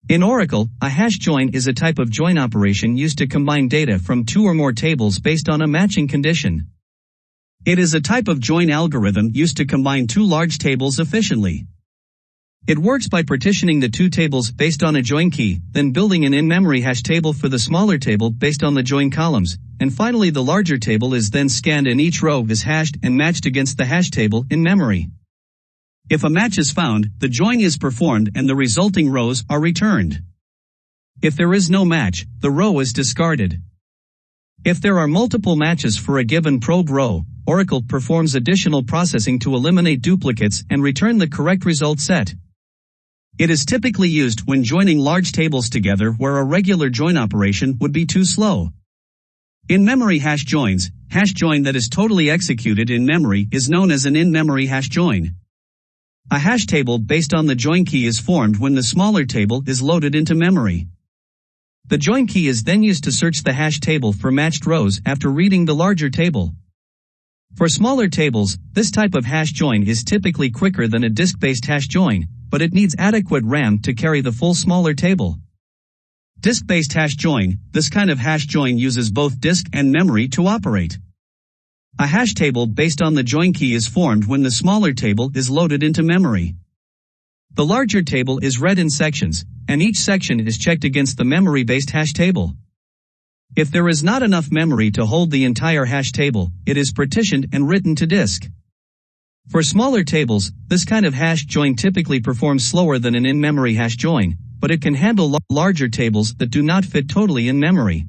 In Oracle, a hash join is a type of join operation used to combine data from two or more tables based on a matching condition. It is a type of join algorithm used to combine two large tables efficiently. It works by partitioning the two tables based on a join key, then building an in-memory hash table for the smaller table based on the join columns, and finally the larger table is then scanned and each row is hashed and matched against the hash table in memory. If a match is found, the join is performed and the resulting rows are returned. If there is no match, the row is discarded. If there are multiple matches for a given probe row, Oracle performs additional processing to eliminate duplicates and return the correct result set. It is typically used when joining large tables together where a regular join operation would be too slow. In memory hash join that is totally executed in memory is known as an in-memory hash join. A hash table based on the join key is formed when the smaller table is loaded into memory. The join key is then used to search the hash table for matched rows after reading the larger table. For smaller tables, this type of hash join is typically quicker than a disk-based hash join, but it needs adequate RAM to carry the full smaller table. Disk-based hash join, this kind of hash join uses both disk and memory to operate. A hash table based on the join key is formed when the smaller table is loaded into memory. The larger table is read in sections, and each section is checked against the memory-based hash table. If there is not enough memory to hold the entire hash table, it is partitioned and written to disk. For smaller tables, this kind of hash join typically performs slower than an in-memory hash join, but it can handle larger tables that do not fit totally in memory.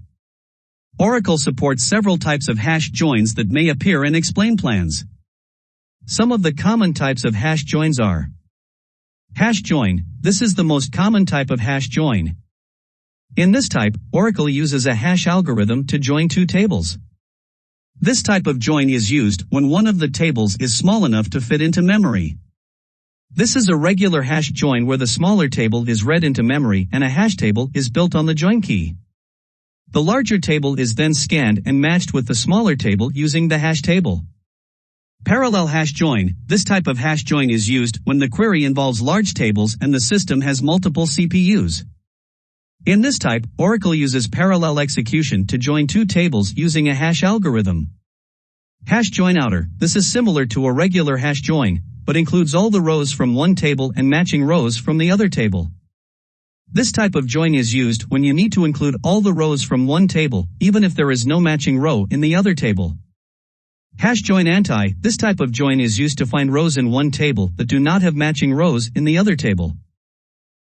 Oracle supports several types of hash joins that may appear in explain plans. Some of the common types of hash joins are hash join. This is the most common type of hash join. In this type, Oracle uses a hash algorithm to join two tables. This type of join is used when one of the tables is small enough to fit into memory. This is a regular hash join where the smaller table is read into memory and a hash table is built on the join key. The larger table is then scanned and matched with the smaller table using the hash table. Parallel hash join. This type of hash join is used when the query involves large tables and the system has multiple CPUs. In this type, Oracle uses parallel execution to join two tables using a hash algorithm. Hash join outer. This is similar to a regular hash join, but includes all the rows from one table and matching rows from the other table. This type of join is used when you need to include all the rows from one table, even if there is no matching row in the other table. Hash join anti. This type of join is used to find rows in one table that do not have matching rows in the other table.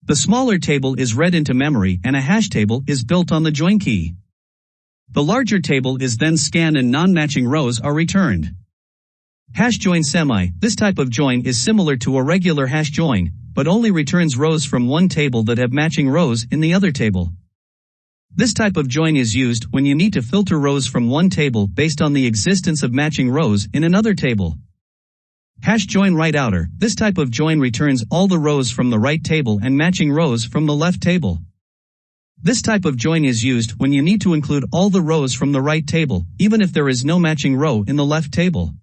The smaller table is read into memory and a hash table is built on the join key. The larger table is then scanned and non-matching rows are returned. Hash join semi. This type of join is similar to a regular hash join, but only returns rows from one table that have matching rows in the other table. This type of join is used when you need to filter rows from one table based on the existence of matching rows in another table. Hash join right outer. This type of join returns all the rows from the right table and matching rows from the left table. This type of join is used when you need to include all the rows from the right table, even if there is no matching row in the left table.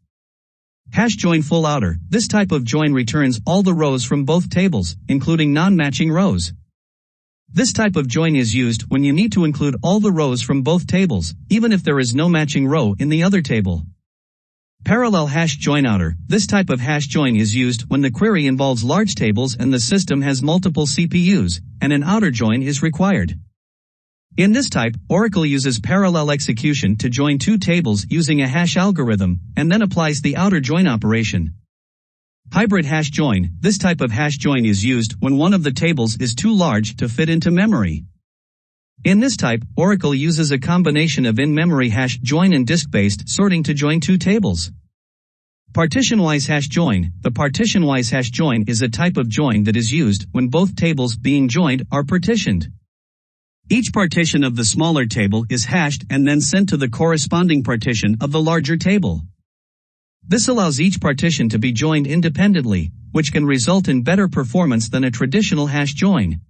Hash join full outer. This type of join returns all the rows from both tables, including non-matching rows. This type of join is used when you need to include all the rows from both tables, even if there is no matching row in the other table. Parallel hash join outer. This type of hash join is used when the query involves large tables and the system has multiple CPUs, and an outer join is required. In this type, Oracle uses parallel execution to join two tables using a hash algorithm, and then applies the outer join operation. Hybrid hash join. This type of hash join is used when one of the tables is too large to fit into memory. In this type, Oracle uses a combination of in-memory hash join and disk-based sorting to join two tables. Partition-wise hash join. The partition-wise hash join is a type of join that is used when both tables being joined are partitioned. Each partition of the smaller table is hashed and then sent to the corresponding partition of the larger table. This allows each partition to be joined independently, which can result in better performance than a traditional hash join.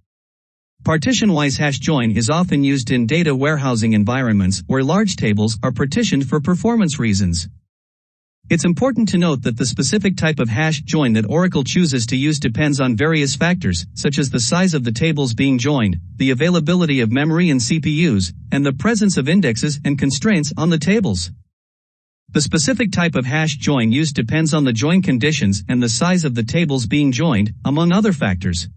Partition-wise hash join is often used in data warehousing environments where large tables are partitioned for performance reasons. It's important to note that the specific type of hash join that Oracle chooses to use depends on various factors, such as the size of the tables being joined, the availability of memory and CPUs, and the presence of indexes and constraints on the tables. The specific type of hash join used depends on the join conditions and the size of the tables being joined, among other factors.